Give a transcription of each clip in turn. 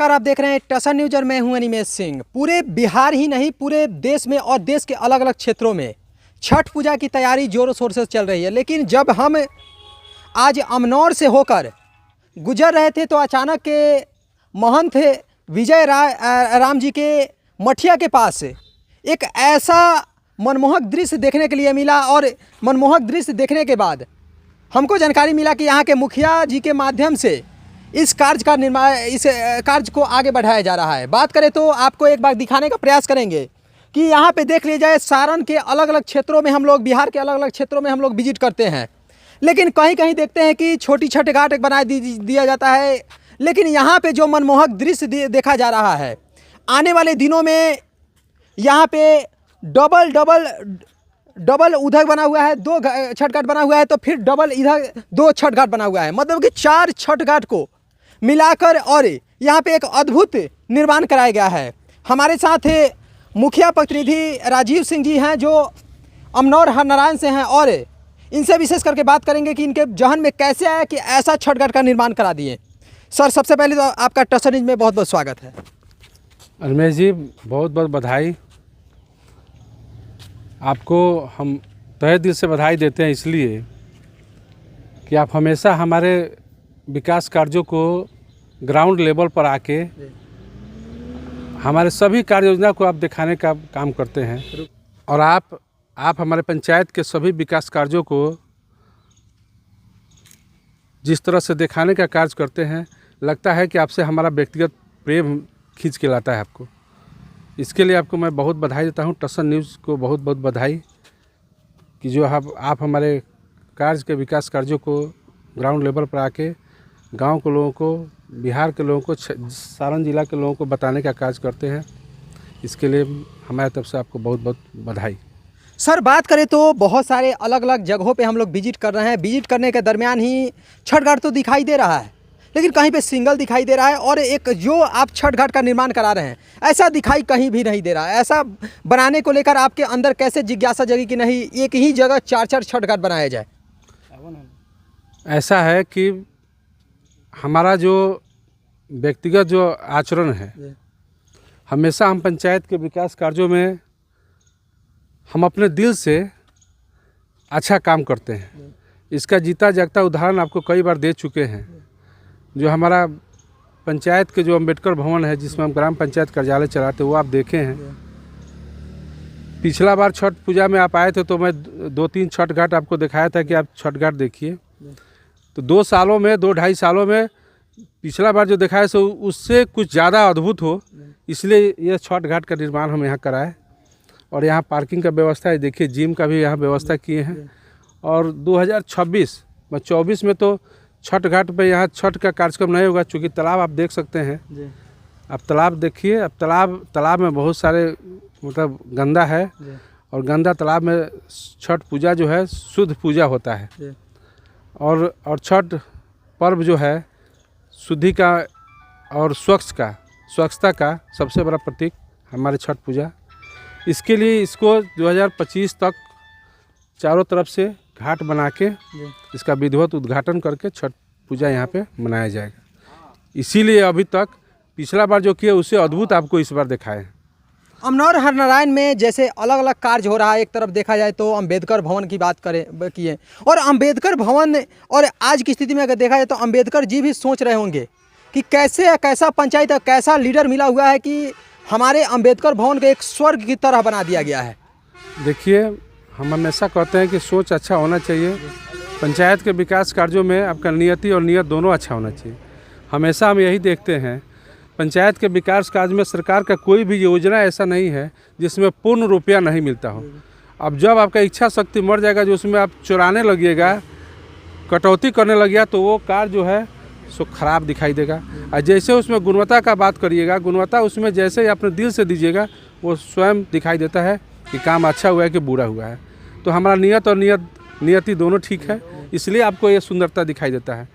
नमस्कार, आप देख रहे हैं टसन न्यूज और मैं हूं अनिमेश सिंह। पूरे बिहार ही नहीं, पूरे देश में और देश के अलग अलग क्षेत्रों में छठ पूजा की तैयारी जोरों शोर से चल रही है। लेकिन जब हम आज अमनौर से होकर गुजर रहे थे तो अचानक के महंत विजय राम जी के मठिया के पास एक ऐसा मनमोहक दृश्य देखने के लिए मिला और मनमोहक दृश्य देखने के बाद हमको जानकारी मिला कि यहाँ के मुखिया जी के माध्यम से इस कार्य को आगे बढ़ाया जा रहा है। बात करें तो आपको एक बार दिखाने का प्रयास करेंगे कि यहाँ पे देख लिया जाए, सारण के अलग अलग क्षेत्रों में हम लोग, बिहार के अलग अलग क्षेत्रों में हम लोग विजिट करते हैं, लेकिन कहीं कहीं देखते हैं कि छोटी छठ घाट बना दिया जाता है। लेकिन यहाँ पे जो मनमोहक दृश्य देखा जा रहा है, आने वाले दिनों में यहाँ पे डबल उधर बना हुआ है, 2 छठ घाट बना हुआ है, तो फिर डबल इधर 2 छठ घाट बना हुआ है, मतलब कि 4 छठ घाट को मिलाकर और यहाँ पे एक अद्भुत निर्माण कराया गया है। हमारे साथ मुखिया प्रतिनिधि राजीव सिंह जी हैं जो अमनौर हरनारायण से हैं, और इनसे विशेष करके बात करेंगे कि इनके जहन में कैसे आया कि ऐसा छठ घाट का निर्माण करा दिए। सर, सबसे पहले तो आपका टसन न्यूज में बहुत बहुत स्वागत है। रमेश जी, बहुत बहुत बधाई। आपको हम तहे दिल से बधाई देते हैं, इसलिए कि आप हमेशा हमारे विकास कार्यों को ग्राउंड लेवल पर आके हमारे सभी कार्य योजना को आप दिखाने का काम करते हैं, और आप हमारे पंचायत के सभी विकास कार्यों को जिस तरह से दिखाने का कार्य करते हैं, लगता है कि आपसे हमारा व्यक्तिगत प्रेम खींच के लाता है आपको। इसके लिए आपको मैं बहुत बधाई देता हूं। टसन न्यूज़ को बहुत बहुत बधाई कि जो आप हमारे कार्य के विकास कार्यों को ग्राउंड लेवल पर आके गांव के लोगों को, बिहार के लोगों को, सारण जिला के लोगों को बताने का कार्य करते हैं। इसके लिए हमारे तरफ से आपको बहुत बहुत बधाई। सर, बात करें तो बहुत सारे अलग अलग जगहों पे हम लोग विजिट कर रहे हैं। विजिट करने के दरमियान ही छठ घाट तो दिखाई दे रहा है, लेकिन कहीं पे सिंगल दिखाई दे रहा है, और एक जो आप छठ घाट का निर्माण करा रहे हैं ऐसा दिखाई कहीं भी नहीं दे रहा है। ऐसा बनाने को लेकर आपके अंदर कैसे जिज्ञासा जगी कि नहीं एक ही जगह 4 छठ घाट बनाया जाए? ऐसा है कि हमारा जो व्यक्तिगत जो आचरण है, हमेशा हम पंचायत के विकास कार्यों में हम अपने दिल से अच्छा काम करते हैं। इसका जीता जागता उदाहरण आपको कई बार दे चुके हैं। जो हमारा पंचायत के जो अम्बेडकर भवन है, जिसमें हम ग्राम पंचायत कार्यालय चलाते, वो आप देखे हैं। पिछला बार छठ पूजा में आप आए थे तो मैं 2-3 छठ घाट आपको दिखाया था कि आप छठ घाट देखिए। तो 2 सालों में, 2-2.5 सालों में पिछला बार जो दिखाया सो उससे कुछ ज़्यादा अद्भुत हो, इसलिए ये छठ घाट का निर्माण हम यहाँ कराए। और यहाँ पार्किंग का व्यवस्था है, देखिए जिम का भी यहाँ व्यवस्था किए हैं। और 2024 में तो छठ घाट पे यहाँ छठ का कार्यक्रम नहीं होगा, चूँकि तालाब आप देख सकते हैं। आप तालाब देखिए, अब तालाब में बहुत सारे मतलब गंदा है, और गंदा तालाब में छठ पूजा जो है शुद्ध पूजा होता है। और छठ पर्व जो है शुद्धि का और स्वच्छता का सबसे बड़ा प्रतीक हमारे छठ पूजा। इसके लिए इसको 2025 तक चारों तरफ से घाट बना के इसका विधिवत उद्घाटन करके छठ पूजा यहाँ पे मनाया जाएगा। इसीलिए अभी तक पिछला बार जो किया उससे अद्भुत आपको इस बार दिखाए। अमनौर हरनारायण में जैसे अलग अलग कार्य हो रहा है, एक तरफ देखा जाए तो अम्बेडकर भवन की बात किए, और अम्बेडकर भवन और आज की स्थिति में अगर देखा जाए तो अम्बेडकर जी भी सोच रहे होंगे कि कैसा पंचायत, कैसा लीडर मिला हुआ है कि हमारे अम्बेडकर भवन को एक स्वर्ग की तरह बना दिया गया है। देखिए, हम हमेशा कहते हैं कि सोच अच्छा होना चाहिए। पंचायत के विकास कार्यों में आपका नियति और नियत दोनों अच्छा होना चाहिए। हमेशा हम यही देखते हैं, पंचायत के विकास कार्य में सरकार का कोई भी योजना ऐसा नहीं है जिसमें पूर्ण रुपया नहीं मिलता हो। अब जब आपका इच्छा शक्ति मर जाएगा, जो उसमें आप चुराने लगिएगा, कटौती करने लगिएगा, तो वो कार्य जो है सो खराब दिखाई देगा। और जैसे उसमें गुणवत्ता का बात करिएगा, गुणवत्ता उसमें जैसे ही अपने दिल से दीजिएगा, वो स्वयं दिखाई देता है कि काम अच्छा हुआ है कि बुरा हुआ है। तो हमारा नियत और नियति दोनों ठीक है, इसलिए आपको ये सुंदरता दिखाई देता है।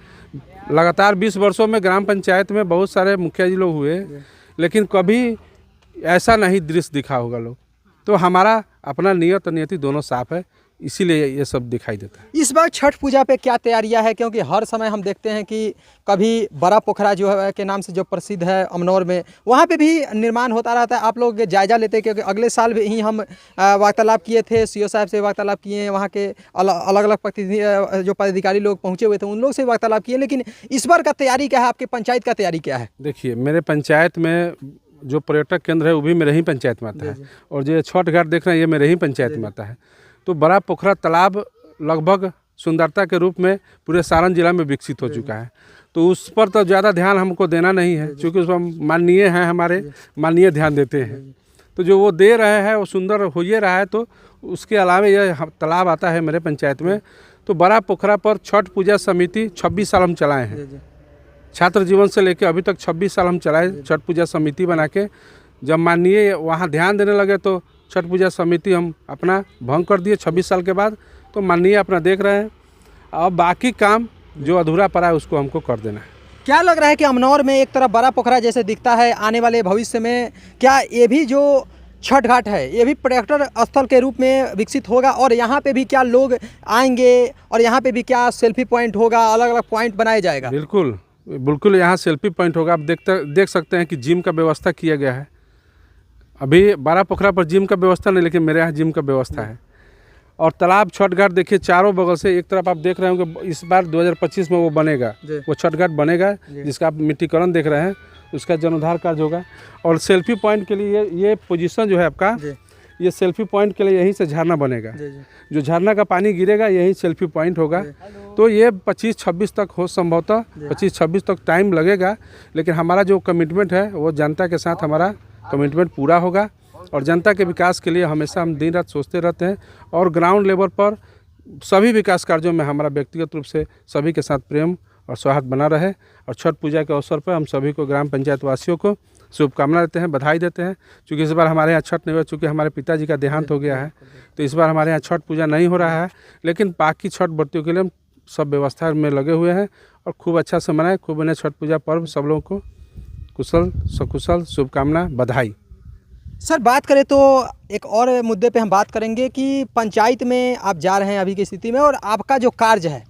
लगातार 20 वर्षों में ग्राम पंचायत में बहुत सारे मुखिया जी लोग हुए, लेकिन कभी ऐसा नहीं दृश्य दिखा होगा लोग। तो हमारा अपना नियत और नियति दोनों साफ है, इसीलिए ये सब दिखाई देता है। इस बार छठ पूजा पे क्या तैयारियां है, क्योंकि हर समय हम देखते हैं कि कभी बड़ा पोखरा जो है के नाम से जो प्रसिद्ध है अमनौर में, वहाँ पे भी निर्माण होता रहता है। आप लोग जायजा लेते हैं, क्योंकि अगले साल भी ही हम वार्तालाप किए थे, सीओ साहब से वार्तालाप किए हैं, वहाँ के अलग अलग जो पदाधिकारी लोग पहुँचे हुए थे उन लोग से वार्तालाप किए। लेकिन इस बार का तैयारी क्या है, आपके पंचायत का तैयारी क्या है? देखिए, मेरे पंचायत में जो पर्यटक केंद्र है वो भी मेरे ही पंचायत में आता है, और जो छठ घाट देख रहे हैं ये मेरे ही पंचायत में आता है। तो बड़ा पोखरा तालाब लगभग सुंदरता के रूप में पूरे सारण जिला में विकसित हो चुका है, तो उस पर तो ज़्यादा ध्यान हमको देना नहीं है, क्योंकि उस पर माननीय हैं हमारे, माननीय ध्यान देते हैं। तो जो वो दे रहे हैं वो सुंदर हो ही रहा है। तो उसके अलावा यह तालाब आता है मेरे पंचायत में। तो बड़ा पोखरा पर छठ पूजा समिति 26 साल हम चलाए हैं। छात्र जीवन से लेकर अभी तक 26 साल हम चलाए छठ पूजा समिति बना के। जब माननीय वहाँ ध्यान देने लगे तो छठ पूजा समिति हम अपना भंग कर दिए 26 साल के बाद। तो माननीय अपना देख रहे हैं, अब बाकी काम जो अधूरा पड़ा है उसको हमको कर देना है। क्या लग रहा है कि अमनौर में एक तरफ बड़ा पोखरा जैसे दिखता है, आने वाले भविष्य में क्या ये भी जो छठ घाट है ये भी पर्यटन स्थल के रूप में विकसित होगा, और यहाँ पे भी क्या लोग आएंगे और यहाँ पे भी क्या सेल्फी पॉइंट होगा, अलग अलग पॉइंट बनाया जाएगा? बिल्कुल बिल्कुल, यहाँ सेल्फी पॉइंट होगा। आप देख सकते हैं कि जिम का व्यवस्था किया गया है। अभी बड़ा पोखरा पर जिम का व्यवस्था नहीं, लेकिन मेरे यहाँ जिम का व्यवस्था है। और तालाब छठ घाट देखिए चारों बगल से, एक तरफ आप देख रहे होंगे इस बार 2025 में वो बनेगा, वो छठ घाट बनेगा जिसका आप मिट्टीकरण देख रहे हैं, उसका जीर्णोद्धार कार्य होगा। और सेल्फी पॉइंट के लिए ये पोजीशन जो है आपका, ये सेल्फी पॉइंट के लिए यहीं से झरना बनेगा। जो झरना का पानी गिरेगा यही सेल्फी पॉइंट होगा। तो ये 25-26 तक हो, संभवतः 25-26 तक टाइम लगेगा, लेकिन हमारा जो कमिटमेंट है वो जनता के साथ हमारा कमिटमेंट पूरा होगा। और जनता के विकास के लिए हमेशा हम दिन रात सोचते रहते हैं, और ग्राउंड लेवल पर सभी विकास कार्यों में हमारा व्यक्तिगत रूप से सभी के साथ प्रेम और सौहार्द बना रहे। और छठ पूजा के अवसर पर हम सभी को, ग्राम पंचायत वासियों को शुभकामना देते हैं, बधाई देते हैं। क्योंकि इस बार हमारे यहाँ छठ नहीं हुआ, चूँकि हमारे पिताजी का देहांत हो गया है, तो इस बार हमारे यहाँ छठ पूजा नहीं हो रहा है। लेकिन बाकी छठ व्रतियों के लिए हम सब व्यवस्था में लगे हुए हैं, और खूब अच्छा से मनाएं। खूब बने छठ पूजा पर्व, सब लोगों को कुशल सकुशल शुभकामना, बधाई। सर, बात करें तो एक और मुद्दे पे हम बात करेंगे कि पंचायत में आप जा रहे हैं अभी की स्थिति में, और आपका जो कार्य है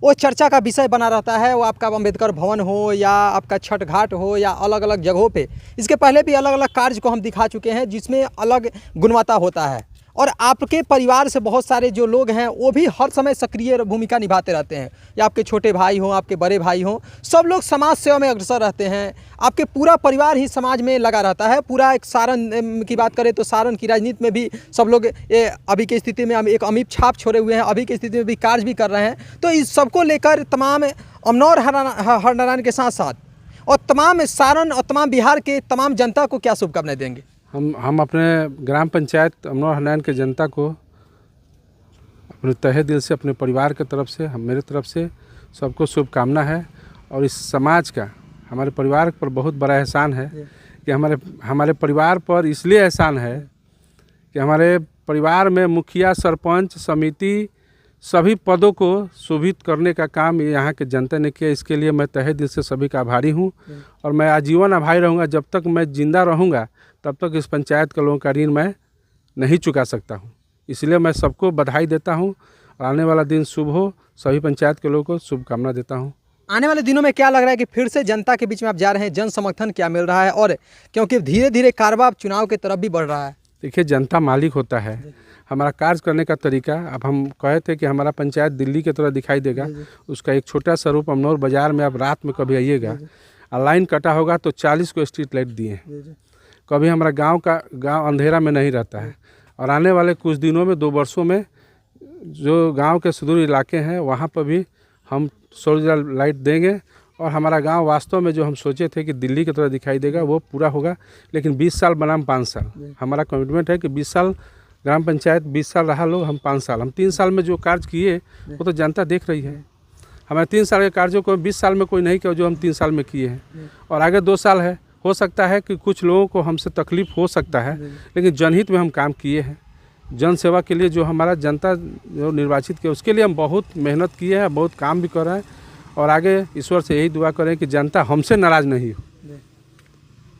वो चर्चा का विषय बना रहता है। वो आपका अम्बेडकर भवन हो या आपका छठ घाट हो या अलग अलग जगहों पे, इसके पहले भी अलग अलग कार्य को हम दिखा चुके हैं जिसमें अलग गुणवत्ता होता है। और आपके परिवार से बहुत सारे जो लोग हैं वो भी हर समय सक्रिय भूमिका निभाते रहते हैं, या आपके छोटे भाई हों, आपके बड़े भाई हों, सब लोग समाज सेवा में अग्रसर रहते हैं। आपके पूरा परिवार ही समाज में लगा रहता है। पूरा एक सारण की बात करें तो सारण की राजनीति में भी सब लोग अभी की स्थिति में एक अमिट छाप छोड़े हुए हैं, अभी की स्थिति में भी कार्य भी कर रहे हैं। तो इस सबको लेकर तमाम अमनौर हरनारायण के साथ साथ और तमाम सारण और तमाम बिहार के तमाम जनता को क्या शुभकामनाएं देंगे? हम अपने ग्राम पंचायत अमनौर हरनारायण के जनता को अपने तहे दिल से, अपने परिवार के तरफ से, मेरे तरफ से सबको शुभकामना है। और इस समाज का हमारे परिवार पर बहुत बड़ा एहसान है कि हमारे परिवार पर इसलिए एहसान है कि हमारे परिवार में मुखिया, सरपंच, समिति, सभी पदों को शोभित करने का काम यहाँ के जनता ने किया। इसके लिए मैं तहे दिल से सभी का आभारी हूँ, और मैं आजीवन आभारी रहूँगा। जब तक मैं जिंदा रहूँगा तब तक इस पंचायत के लोगों का ऋण मैं नहीं चुका सकता हूँ। इसलिए मैं सबको बधाई देता हूँ, और आने वाला दिन शुभ हो, सभी पंचायत के लोगों को शुभकामना देता हूँ। आने वाले दिनों में क्या लग रहा है कि फिर से जनता के बीच में आप जा रहे हैं, जन समर्थन क्या मिल रहा है? और क्योंकि धीरे धीरे कारवा चुनाव की तरफ भी बढ़ रहा है। देखिए, जनता मालिक होता है। हमारा कार्य करने का तरीका, अब हम कहे थे कि हमारा पंचायत दिल्ली की तरह दिखाई देगा, उसका एक छोटा सा रूप अमनौर बाज़ार में आप रात में कभी आइएगा, लाइन कटा होगा तो 40 को स्ट्रीट लाइट दिए। कभी हमारा गांव अंधेरा में नहीं रहता है। और आने वाले कुछ दिनों में, 2 वर्षों में, जो गांव के सुदूर इलाके हैं वहां पर भी हम सोलर लाइट देंगे, और हमारा गांव वास्तव में जो हम सोचे थे कि दिल्ली की तरह दिखाई देगा वो पूरा होगा। लेकिन 20 साल बनाम 5 साल हमारा कमिटमेंट है कि 20 साल ग्राम पंचायत, 20 साल रहा लोग, हम 5 साल। हम 3 साल में जो कार्य किए वो तो जनता देख रही है। हमारे 3 साल के कार्यों को 20 साल में कोई नहीं किया जो हम 3 साल में किए हैं। और आगे 2 साल है, हो सकता है कि कुछ लोगों को हमसे तकलीफ हो सकता है, लेकिन जनहित में हम काम किए हैं। जन सेवा के लिए जो हमारा जनता जो निर्वाचित किया उसके लिए हम बहुत मेहनत किए हैं, बहुत काम भी कर रहे हैं। और आगे ईश्वर से यही दुआ करें कि जनता हमसे नाराज़ नहीं हो।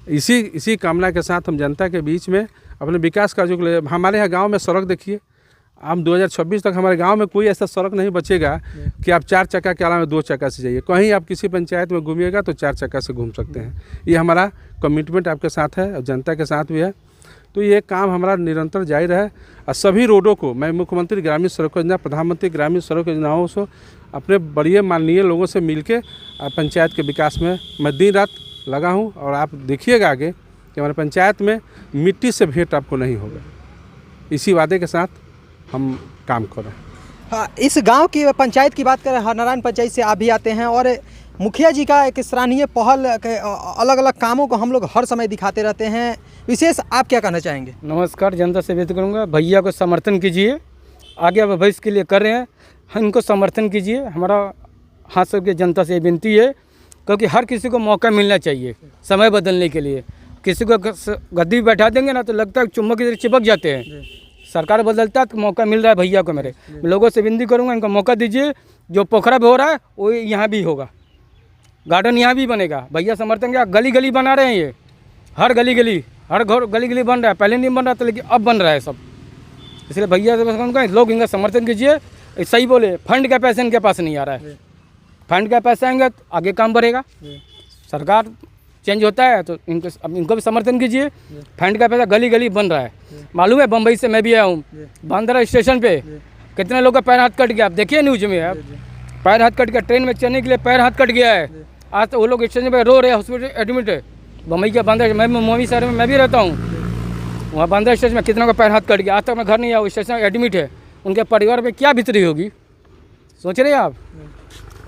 इसी कामना के साथ हम जनता के बीच में अपने विकास कार्यों के लिए, हमारे यहाँ गांव में सड़क देखिए, हम 2026 तक हमारे गांव में कोई ऐसा सड़क नहीं बचेगा कि आप 4 चक्का के अलावा 2 चक्का से जाइए। कहीं आप किसी पंचायत में घूमिएगा तो 4 चक्का से घूम सकते हैं। ये हमारा कमिटमेंट आपके साथ है और जनता के साथ भी है। तो ये काम हमारा निरंतर जारी रहे और सभी रोडों को मैं मुख्यमंत्री ग्रामीण सड़क योजना, प्रधानमंत्री ग्रामीण सड़क योजनाओं से अपने बड़े माननीय लोगों से मिलके पंचायत के विकास में मैं दिन रात लगा हूँ। और आप देखिएगा आगे कि हमारे पंचायत में मिट्टी से भेंट आपको नहीं होगा। इसी वादे के साथ हम काम कर रहे हैं। हाँ, इस गांव की पंचायत की बात करें, हरनारायण पंचायत से आप भी आते हैं और मुखिया जी का एक सराहनीय पहल के अलग अलग कामों को हम लोग हर समय दिखाते रहते हैं। विशेष आप क्या कहना चाहेंगे? नमस्कार, जनता से विनती करूँगा, भैया को समर्थन कीजिए, आगे भविष्य के लिए कर रहे हैं, इनको समर्थन कीजिए। हमारा हाथ से के जनता से विनती है, क्योंकि हर किसी को मौका मिलना चाहिए समय बदलने के लिए। किसी को गद्दी बैठा देंगे ना तो लगता है चुम्बक की तरह चिपक जाते हैं। सरकार बदलता है तो मौका मिल रहा है भैया को। मेरे लोगों से विनती करूँगा, इनको मौका दीजिए। जो पोखरा भी हो रहा है वो यहाँ भी होगा, गार्डन यहाँ भी बनेगा। भैया समर्थन क्या, गली गली बना रहे हैं, ये हर गली गली, हर घर गली गली बन रहा है। पहले नहीं बन रहा था लेकिन अब बन रहा है सब। इसलिए भैया से कहूँगा लोग इनका समर्थन कीजिए। सही बोले, फंड का पैसा इनके पास नहीं आ रहा है। फंड का पैसा आएंगे तो आगे काम बढ़ेगा। सरकार चेंज होता है तो इनको भी समर्थन कीजिए। फंड का पैसा गली गली बन रहा है। मालूम है, बम्बई से मैं भी आया हूँ, बांद्रा स्टेशन पे कितने लोगों का पैर हाथ कट गया। आप देखिए न्यूज में, आप पैर हाथ कट गया, ट्रेन में चढ़ने के लिए पैर हाथ कट गया है। आज तो वो लोग स्टेशन पे रो रहे हैं, हॉस्पिटल एडमिट है। बम्बई के बांद्रा, मैं मोमी शहर में मैं भी रहता हूँ, वहाँ बांद्रा स्टेशन में कितना का पैर हाथ कट गया। आज तक मैं घर नहीं आया, स्टेशन एडमिट है। उनके परिवार में क्या बीतरी होगी, सोच रहे हैं आप?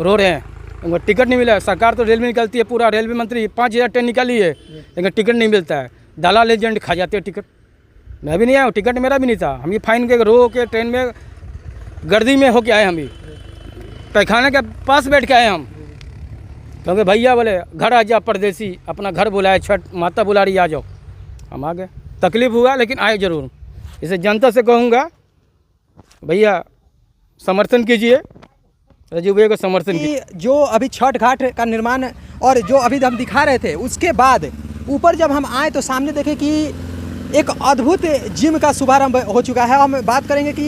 रो रहे हैं, उनको टिकट नहीं मिला है। सरकार तो रेलवे निकलती है, पूरा रेलवे मंत्री 5000 ट्रेन निकाली है, लेकिन टिकट नहीं मिलता है। दलाल एजेंट खा जाते हैं टिकट। मैं भी नहीं आया हूँ, टिकट मेरा भी नहीं था। हम ये फाइन के रो के ट्रेन में गर्दी में होके आए। हम ही पैखाने के पास बैठ के आए हम, क्योंकि भैया बोले घर आ जा परदेसी, अपना घर बुलाए, छठ माता बुला रही, आ जाओ। हम आ गए, तकलीफ हुआ लेकिन आए ज़रूर। इसे जनता से कहूँगा, भैया समर्थन कीजिए, राजीव भैया को समर्थन कीजिए। जो अभी छठ घाट का निर्माण और जो अभी हम दिखा रहे थे, उसके बाद ऊपर जब हम आए तो सामने देखे कि एक अद्भुत जिम का शुभारंभ हो चुका है। हम बात करेंगे कि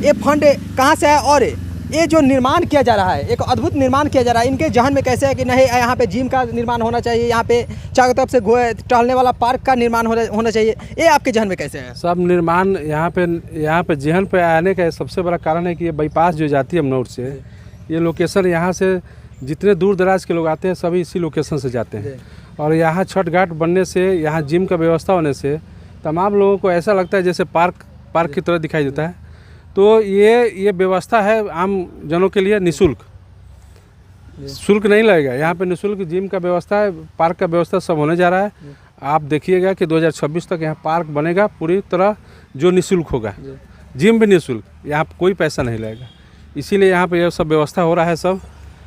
ये फंड कहाँ से है और ये जो निर्माण किया जा रहा है, एक अद्भुत निर्माण किया जा रहा है। इनके जहन में कैसे है कि नहीं, यहाँ पे जिम का निर्माण होना चाहिए, यहाँ पे चारों तरफ से टहलने वाला पार्क का निर्माण होना चाहिए, ये आपके जहन में कैसे है? सब निर्माण यहाँ पे जहन पे आने का सबसे बड़ा कारण है कि ये बाईपास जो जाती है अमनौर से, ये लोकेशन यहाँ से जितने दूर दराज के लोग आते हैं सभी इसी लोकेशन से जाते हैं। और यहाँ छठ घाट बनने से, यहाँ जिम का व्यवस्था होने से तमाम लोगों को ऐसा लगता है जैसे पार्क की तरह दिखाई देता है। तो ये व्यवस्था है आम जनों के लिए निःशुल्क, शुल्क नहीं लगेगा। यहाँ पे निःशुल्क जिम का व्यवस्था है, पार्क का व्यवस्था सब होने जा रहा है। आप देखिएगा कि 2026 तक यहाँ पार्क बनेगा पूरी तरह, जो निःशुल्क होगा। जिम भी निःशुल्क, यहाँ कोई पैसा नहीं लगेगा। इसीलिए यहाँ पे यह सब व्यवस्था हो रहा है सब।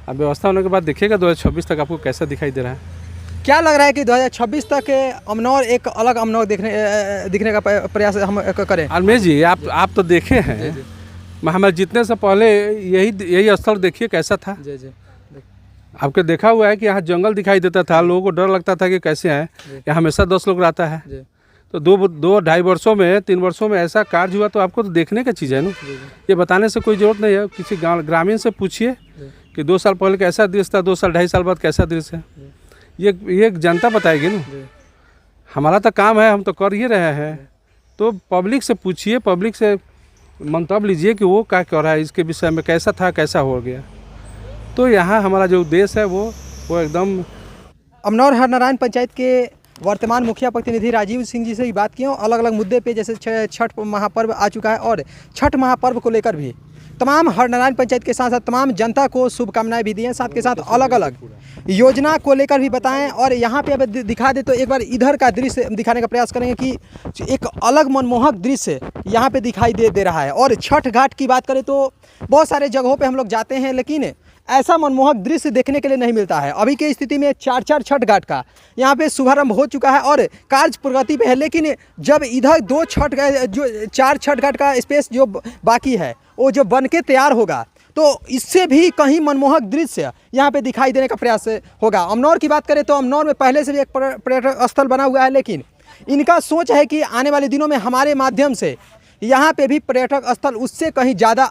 अब व्यवस्था होने के बाद देखिएगा 2026 तक आपको कैसा दिखाई दे रहा है। क्या लग रहा है कि 2026 तक अमनौर एक अलग अमनौर दिखने का प्रयास हम करें? आलमेश जी, आप तो देखे हैं, हमारे जितने से पहले यही स्थल देखिए कैसा था। आपके देखा हुआ है कि यहाँ जंगल दिखाई देता था, लोगों को डर लगता था कि कैसे आए। यहाँ हमेशा 10 लोग रहता है। तो 2-2.5 वर्षों में, 3 वर्षों में ऐसा कार्य हुआ, तो आपको तो देखने का चीज़ है ना। ये बताने से कोई ज़रूरत नहीं है। किसी ग्रामीण से पूछिए कि 2 साल पहले कैसा दृश्य था, 2 साल 2.5 साल बाद कैसा दृश्य है। ये जनता बताएगी ना। हमारा तो काम है, हम तो कर ही रहे हैं। तो पब्लिक से पूछिए, पब्लिक से मंतव्य लीजिए कि वो क्या कह रहा है इसके विषय में, कैसा था, कैसा हो गया। तो यहाँ हमारा जो उद्देश्य है वो एकदम। अमनौर हरनारायण पंचायत के वर्तमान मुखिया प्रतिनिधि राजीव सिंह जी से भी बात की हूँ, अलग अलग मुद्दे पे, जैसे छठ महापर्व आ चुका है और छठ महापर्व को लेकर भी तमाम हरनारायण पंचायत के साथ साथ तमाम जनता को शुभकामनाएं भी दी हैं। साथ के साथ अलग अलग योजना को लेकर भी बताएं। और यहाँ पे अब दिखा दे तो एक बार इधर का दृश्य दिखाने का प्रयास करेंगे कि एक अलग मनमोहक दृश्य यहाँ पे दिखाई दे रहा है। और छठ घाट की बात करें तो बहुत सारे जगहों पे हम लोग जाते हैं, लेकिन ऐसा मनमोहक दृश्य देखने के लिए नहीं मिलता है। अभी की स्थिति में 4-4 छठ घाट का यहाँ पे शुभारंभ हो चुका है और कार्य प्रगति पे है। लेकिन जब इधर 2 छठ जो 4 छठ घाट का स्पेस जो बाकी है, वो जो बन के तैयार होगा तो इससे भी कहीं मनमोहक दृश्य यहाँ पे दिखाई देने का प्रयास होगा। अमनौर की बात करें तो अमनौर में पहले से भी एक पर्यटक स्थल बना हुआ है, लेकिन इनका सोच है कि आने वाले दिनों में हमारे माध्यम से यहाँ पे भी पर्यटक स्थल उससे कहीं ज़्यादा